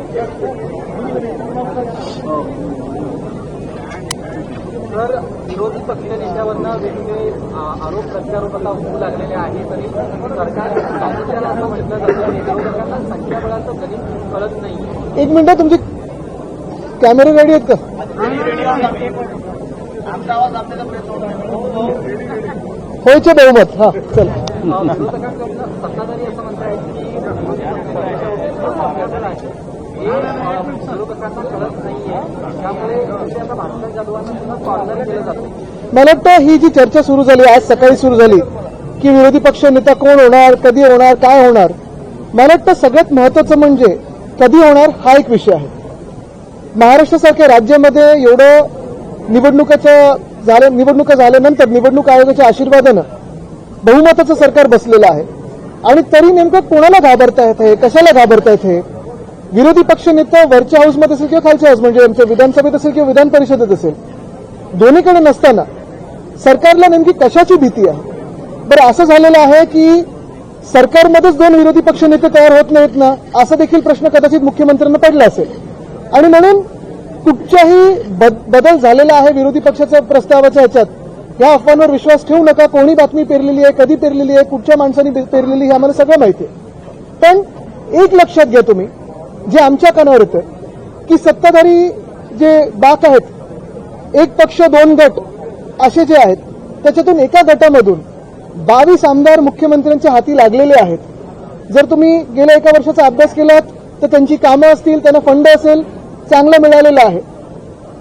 तर विरोधी पक्षनेत्यावरनं वेगवेगळे आरोप प्रत्यारोप आता होऊ लागलेले आहेत आणि सरकार सातत्यानं असं म्हटलं जातं विरोधकांना संख्याबळाचं गणित कळत नाही. एक मिनिट, तुमचे कॅमेरे रेडी आहेत का? होयचे बहुमत. हा चल. विरोधकांकडनं सत्ताधारी असं म्हणतायत की विरोधकांना कळत नाहीये, त्यामुळे आता भाजप जाधवांना कॉर्नर केलं जातं. मला वाटतं ही जी चर्चा सुरू झाली, आज सकाळी सुरू झाली की विरोधी पक्ष नेता कोण होणार, कधी होणार, काय होणार, मला वाटतं सगळ्यात महत्वाचं म्हणजे कधी होणार हा एक विषय आहे. महाराष्ट्रासारख्या राज्यामध्ये एवढं निवडणुका झाल्यानंतर निवडणूक आयोगाच्या आशीर्वादानं बहुमताचं सरकार बसलेलं आहे आणि तरी नेमकं कोणाला घाबरतायत हे, कशाला घाबरतायत हे? विरोधी पक्ष नेता वरच्या हाऊसमध्ये असेल किंवा खालच्या हाऊस म्हणजे आमच्या विधानसभेत असेल किंवा विधान परिषदेत असेल, दोन्हीकडे नसताना सरकारला नेमकी कशाची भीती आहे? बरं, असं झालेलं आहे की सरकारमध्येच दोन विरोधी पक्ष नेते तयार होत नाहीत ना, असा देखील प्रश्न कदाचित मुख्यमंत्र्यांना पडला असेल आणि म्हणून कुठच्याही बदल झालेला आहे विरोधी पक्षाच्या प्रस्तावाच्या ह्याच्यात, या अफवांवर विश्वास ठेवू नका. कोणी बातमी पेरलेली आहे, कधी पेरलेली आहे, कुठच्या माणसांनी पेरलेली हे आम्हाला सगळं माहिती आहे. पण एक लक्षात घ्या तुम्ही, जे आमच्या कानावर येतं की सत्ताधारी जे बाक आहेत, एक पक्ष दोन गट असे जे आहेत, त्याच्यातून एका गटामधून 22 आमदार मुख्यमंत्र्यांच्या हाती लागलेले आहेत. जर तुम्ही गेल्या एका वर्षाचा अभ्यास केलात तर त्यांची कामं असतील, त्यांना फंड असेल, चांगलं मिळालेलं आहे.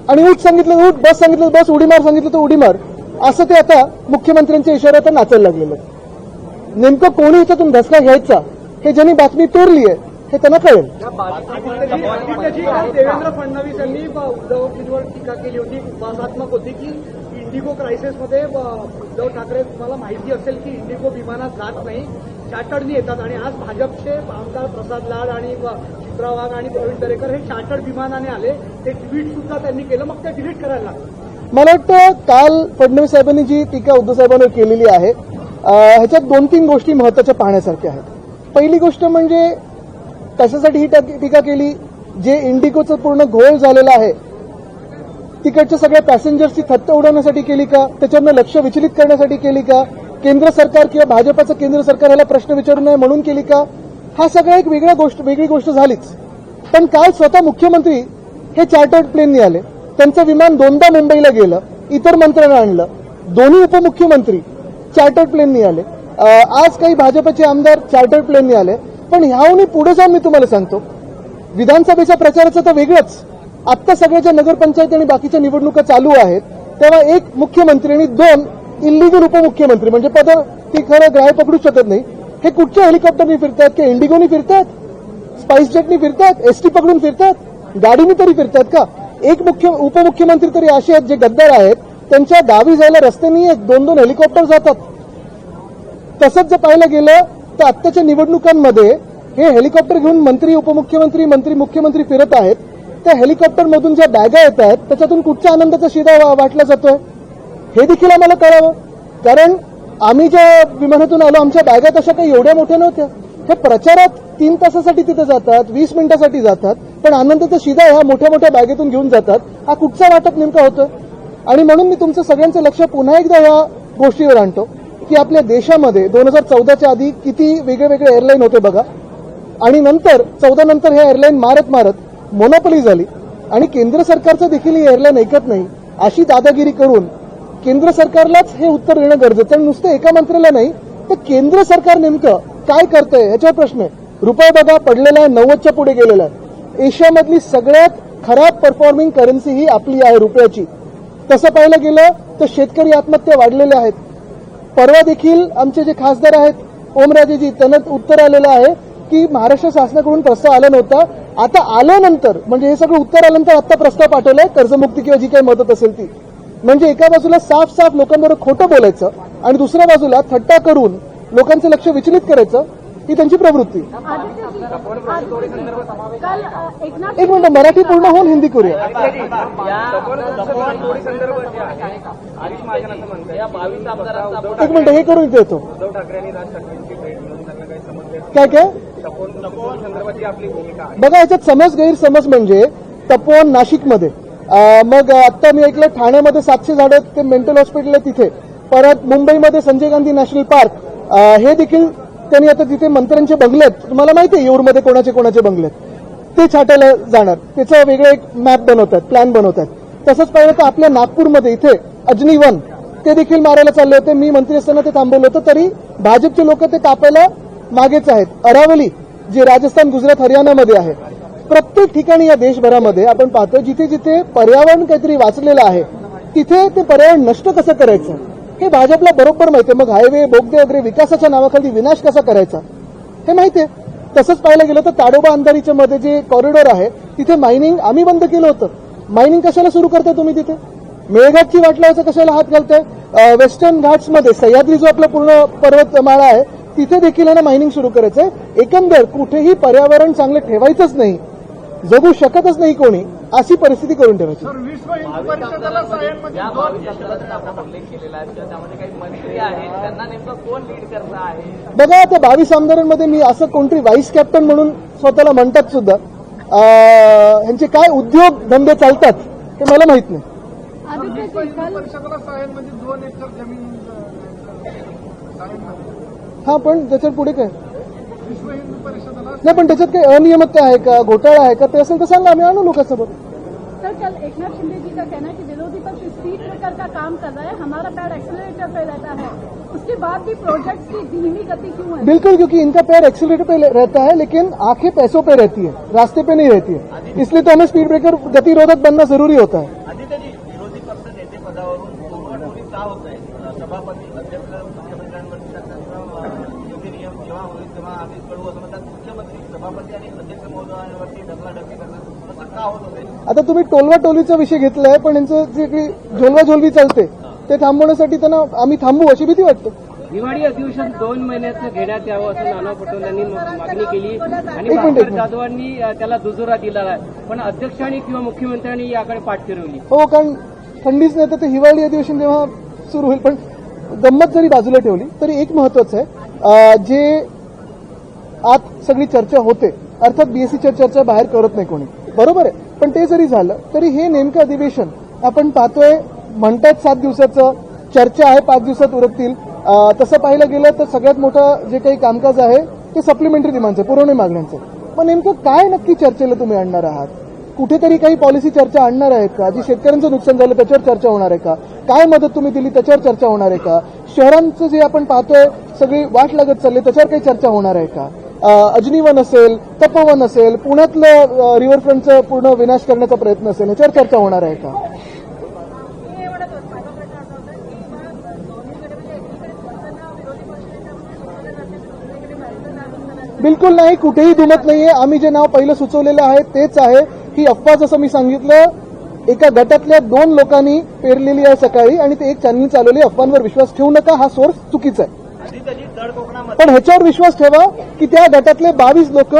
आणि उठ सांगितलं उठ, बस सांगितलं बस, उडी मार सांगितलं तर उडी मार, असं ते आता मुख्यमंत्र्यांच्या इशाऱ्यात नाचायला लागलेलं आहे. नेमकं कोणी याच्यातून धसका घ्यायचा हे ज्यांनी बातमी पेरली आहे हे त्यांना कळेल. देवेंद्र फडणवीस यांनी उद्धवजींवर टीका केली होती, उपहासात्मक होती की इंडिगो क्रायसिसमध्ये उद्धव ठाकरे, तुम्हाला माहिती असेल की इंडिगो विमानात जात नाही, चार्टर्डनी येतात आणि आज भाजपचे आमदार प्रसाद लाड आणि चित्रा वाघ आणि प्रवीण दरेकर हे चार्टर्ड विमानाने आले, ते ट्विट सुद्धा त्यांनी केलं, मग ते डिलीट करायला लागलं. मला वाटतं काल फडणवीस साहेबांनी जी टीका उद्धव साहेबांवर केलेली आहे ह्याच्यात 2-3 गोष्टी महत्वाच्या पाहण्यासारख्या आहेत. पहिली गोष्ट म्हणजे कशासाठी ही टीका केली? जे इंडिगोचं पूर्ण घोळ झालेला आहे तिकडच्या सगळ्या पॅसेंजर्सची थत्त उडवण्यासाठी केली का? त्याच्यावरनं लक्ष विचलित करण्यासाठी केली का? केंद्र सरकार किंवा भाजपचं केंद्र सरकार याला प्रश्न विचारू नये म्हणून केली का? हा सगळा एक वेगळी गोष्ट झालीच. पण काल स्वतः मुख्यमंत्री हे चार्टर्ड प्लेननी आले, त्यांचं विमान 2दा मुंबईला गेलं, इतर मंत्र्यांना आणलं, दोन्ही उपमुख्यमंत्री चार्टर्ड प्लेननी आले, आज काही भाजपचे आमदार चार्टर्ड प्लेननी आले. पण ह्याहूनही पुढे जाऊन मी तुम्हाला सांगतो, विधानसभेच्या प्रचाराचं तर वेगळंच. आत्ता सगळ्याच्या नगरपंचायत आणि बाकीच्या निवडणुका चालू आहेत, तेव्हा एक मुख्यमंत्री आणि 2 इल्लिगल उपमुख्यमंत्री, म्हणजे पद ती खरं ग्राह्य पकडूच शकत नाही, हे कुठच्या हेलिकॉप्टरनी फिरतात, की इंडिगोनी फिरतात, स्पाइस जेटनी फिरतात, एसटी पकडून फिरतात, गाडीनी तरी फिरतात का? एक उपमुख्यमंत्री तरी असे आहेत जे गद्दार आहेत, त्यांच्या गावी जायला रस्ते नाही आहेत, 2-2 हेलिकॉप्टर जातात. तसंच जर पाहायला गेलं तर आत्ताच्या निवडणुकांमध्ये हे हेलिकॉप्टर घेऊन मंत्री, उपमुख्यमंत्री, मंत्री, मुख्यमंत्री फिरत आहेत. त्या हेलिकॉप्टरमधून ज्या बॅगा येत आहेत त्याच्यातून कुठच्या आनंदाचा शिदा वाटला जातोय हे देखील आम्हाला कळावं. कारण आम्ही ज्या विमानातून आलो आमच्या बॅगा तशा काही एवढ्या मोठ्या नव्हत्या. हे प्रचारात 3 तासासाठी तिथे जातात, 20 मिनिटासाठी जातात, पण आनंदाचा शिदा ह्या मोठ्या मोठ्या बॅगेतून घेऊन जातात. हा कुठचा वाटप नेमका होतं? आणि म्हणून मी तुमचं सगळ्यांचं लक्ष पुन्हा एकदा या गोष्टीवर आणतो की आपल्या देशामध्ये 2014च्या आधी किती वेगळे एअरलाईन होते बघा, आणि नंतर 14 नंतर हे एअरलाईन मारत मोनोपली झाली आणि केंद्र सरकारचं देखील ही एअरलाईन ऐकत नाही. अशी दादागिरी करून केंद्र सरकारलाच हे उत्तर देणं गरजेचं आहे. नुसतं एका मंत्र्याला नाही तर केंद्र सरकार नेमकं काय करतंय याच्यावर प्रश्न आहे. रुपये बघा पडलेला आहे, 90च्या पुढे गेलेला आहे. एशियामधली सगळ्यात खराब परफॉर्मिंग करन्सी ही आपली आहे रुपयाची. तसं पाहायला गेलं तर शेतकरी आत्महत्या वाढलेल्या आहेत. परवा देखील आमचे जे खासदार आहेत ओमराजेजी, त्यांना उत्तर आलेलं आहे की महाराष्ट्र शासनाकडून प्रस्ताव आला नव्हता, आता आल्यानंतर म्हणजे हे सगळं उत्तर आल्यानंतर आता प्रस्ताव पाठवलाय कर्जमुक्ती किंवा जी काही मदत असेल ती. म्हणजे एका बाजूला साफ लोकांबरोबर खोटं बोलायचं आणि दुसऱ्या बाजूला थट्टा करून लोकांचं लक्ष विचलित करायचं ही त्यांची प्रवृत्ती. एक मिनिट, मराठी पूर्ण होऊन हिंदी करूया. एक मिनिट हे करून देतो. काय तपोवन संदर्भातली आपली भूमिका आहे. बघा, याच्यात समज गैरसमज म्हणजे तपोवन नाशिकमध्ये, मग आता मी ऐकलं ठाण्यामध्ये 700 झाडं ते मेंटल हॉस्पिटल आहे तिथे, परत मुंबईमध्ये संजय गांधी नॅशनल पार्क, हे देखील त्यांनी आता तिथे मंत्र्यांचे बंगले आहेत, तुम्हाला माहिती आहे येऊरमध्ये कोणाचे कोणाचे बंगले आहेत, ते छाटायला जाणार, त्याचं वेगळं एक मॅप बनवतात, प्लॅन बनवतात. तसंच पाहिलं तर आपल्या नागपूरमध्ये इथे अजनी वन ते देखील मारायला चालले होते, मी मंत्री असताना ते थांबवलं होतं, तरी भाजपचे लोक ते कापायला मागेच आहेत. अरावली जे राजस्थान, गुजरात, हरियाणामध्ये आहे, प्रत्येक ठिकाणी या देशभरामध्ये आपण पाहतो जिथे जिथे पर्यावरण काहीतरी वाचलेलं आहे तिथे ते पर्यावरण नष्ट कसं करायचं हे भाजपला बरोबर माहिती आहे. मग हायवे, बोगदे वगैरे विकासाच्या नावाखाली विनाश कसा करायचा हे माहिती आहे. तसंच पाहायला गेलं तर ताडोबा अंधारीच्या मध्ये जे कॉरिडॉर आहे तिथे मायनिंग आम्ही बंद केलं होतं. मायनिंग कशाला सुरू करताय तुम्ही तिथे? मेळघाटची वाट लावायचं कशाला हात घालताय? वेस्टर्न घाट्समध्ये सह्याद्री जो आपला पूर्ण पर्वतमाळा आहे तिथे देखील ना मायनिंग सुरू करायचंय. एकंदर कुठेही पर्यावरण चांगलं ठेवायचंच नाही, जगू शकतच नाही कोणी, अशी परिस्थिती करून ठेवायची. विश्व हिंदू परिषदेला सायनमध्ये या भाविकांचा आपण उल्लेख केलेला आहे त्यामध्ये काही मंत्री आहेत, त्यांना नेमकं कोण लीड करत आहे? बघा, त्या 22 आमदारांमध्ये मी असं कोणतरी व्हाईस कॅप्टन म्हणून स्वतःला म्हणतात सुद्धा, ह्यांचे काय उद्योग धंदे चालतात ते मला माहित नाही. विश्व हिंदू परिषदेला सायनमध्ये 2 एकर जमीन हा, पण त्याच्यात पुढे काय विश्व हिंदू परिषदेला नाही, पण त्याच्यात काही अनियमितता आहे का, घोटाळा आहे का, ते असेल तर सांगा, आम्ही आणू लोकांसोबत. सर, कल एकनाथ शिंदे जी का कहना है कि विरोधी पक्ष स्पीड ब्रेकर का काम कर रहा है, हमारा पैर एक्सीलरेटर पे रहता है, उसके बाद भी प्रोजेक्ट की धीमी गति क्यों है? बिल्कुल, क्योंकि इनका पैर एक्सीलरेटर पे रहता है लेकिन आंखें पैसों पे रहती है, रास्ते पे नहीं रहती है, इसलिए तो हमें स्पीड ब्रेकर गतिरोधक बनना जरूरी होता है. आदित्यजी, विरोधी पक्ष नेते पदावरून टोलवाटोली का होत आहे? सभापती, अध्यक्ष, मुख्यमंत्र्यांवर योग्य नियम जेव्हा होईल तेव्हा आम्ही कळू असं म्हणतात. मुख्यमंत्री, सभापती आणि अध्यक्ष महोदयांवरती ढकलाढकली करतात, असं का होत असेल? आता तुम्ही टोलवा टोलीचा विषय घेतलाय, पण यांचं जे काही झोलवाझोलवी चालते ते थांबवण्यासाठी त्यांना आम्ही थांबू अशी भीती वाटते. हिवाळी अधिवेशन 2 महिन्याचं घेण्यात यावं असं नाना पटोले यांनी मागणी केली आणि एक मिनिट. भास्कर जाधवांनी त्याला दुजोरा दिला आहे, पण अध्यक्षांनी किंवा मुख्यमंत्र्यांनी याकडे पाठ फिरवली. हो, कारण थंडीच नाही तर ते हिवाळी अधिवेशन जेव्हा सुरू होईल. पण गंमत जरी बाजूला ठेवली तरी एक महत्वाचं आहे, जे आत सगळी चर्चा होते, अर्थात बीएससीच्या चर्चा बाहेर करत नाही कोणी, बरोबर आहे, पण ते जरी झालं तरी हे नेमकं अधिवेशन आपण पाहतोय, म्हणतात 7 दिवसाचं, चर्चा आहे 5 दिवसात उरकतील. तसं पाहिलं गेलं तर सगळ्यात मोठं जे काही कामकाज आहे ते सप्लिमेंटरी डिमांडचं, पुरवणी मागण्यांचं. मग नेमकं काय नक्की चर्चेला तुम्ही आणणार आहात? कुठेतरी काही पॉलिसी चर्चा आणणार आहेत का? जी शेतकऱ्यांचं नुकसान झालं त्याच्यावर चर्चा होणार आहे का? काय मदत तुम्ही दिली त्याच्यावर चर्चा होणार आहे का? शहरांचं जे आपण पाहतोय सगळी वाट लागत चालली त्याच्यावर काही चर्चा होणार आहे का? अजनीवन असेल, तपोवन असेल, पुण्यातलं रिव्हरफ्रंटचं पूर्ण विनाश करण्याचा प्रयत्न असेल, ह्याच्यावर चर्चा होणार आहे का? बिलकुल नाही, कुठेही दुमत नाहीये. आम्ही जे नाव पहिलं सुचवलेलं आहे तेच आहे. ही अफवा, जसं मी सांगितलं, एका गटातल्या 2 लोकांनी पेरलेली आहे सकाळी आणि ते एक चॅनल चालवली. अफवांवर विश्वास ठेवू नका, हा सोर्स चुकीचा आहे. आदित्यजी, तळ कोकणामध्ये पण ह्याच्यावर विश्वास ठेवा की त्या गटातले 22 लोक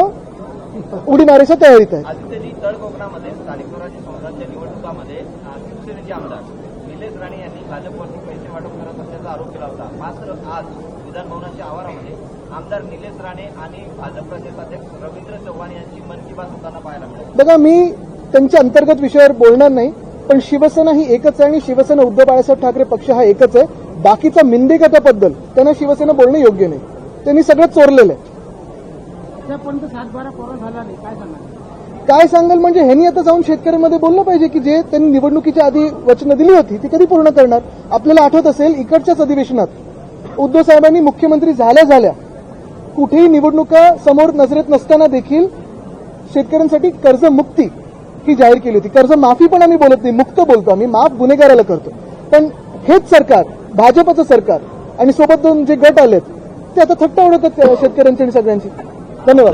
उडी मारायच्या तयारीत आहेत. आदित्यजी, तळ कोकणामध्ये स्थानिक स्वराज्य संस्थांच्या निवडणुकामध्ये शिवसेनेचे आमदार निलेश राणे यांनी भाजपवरती पैसे वाटप करत असल्याचा आरोप केला होता. मात्र आज विधानभवनाच्या आवारामध्ये आमदार निलेश राणे आणि भाजप प्रदेशाध्यक्ष रवींद्र चव्हाण यांची मन की बात होताना पाहायला मिळाली. बघा, मी त्यांच्या अंतर्गत विषयावर बोलणार नाही, पण शिवसेना ही एकच आहे आणि शिवसेना उद्धव बाळासाहेब ठाकरे पक्ष हा एकच आहे. बाकीचा मिंदेगताबद्दल त्यांना शिवसेना बोलणं योग्य नाही, त्यांनी सगळं चोरलेलं आहे. त्यापर्यंत 7-12 पोरं झाला नाही, काय सांगणार? काय सांगाल म्हणजे ह्यांनी आता जाऊन शेतकऱ्यांमध्ये बोललं पाहिजे की जे त्यांनी निवडणुकीच्या आधी वचनं दिली होती ती कधी पूर्ण करणार. आपल्याला आठवत असेल, इकडच्याच अधिवेशनात उद्धव साहेबांनी मुख्यमंत्री झाल्या कुठेही निवडणुका समोर नजरेत नसताना देखील शेतकऱ्यांसाठी कर्जमुक्ती ही जाहीर केली होती. कर्जमाफी पण आम्ही बोलत नाही, मुक्त बोलतो आम्ही, माफ गुन्हेगाराला करतो. पण हेच सरकार, भाजपचं सरकार आणि सोबत 2 जे गट आलेत ते आता थट्टा उडवतात शेतकऱ्यांची आणि सगळ्यांची. धन्यवाद.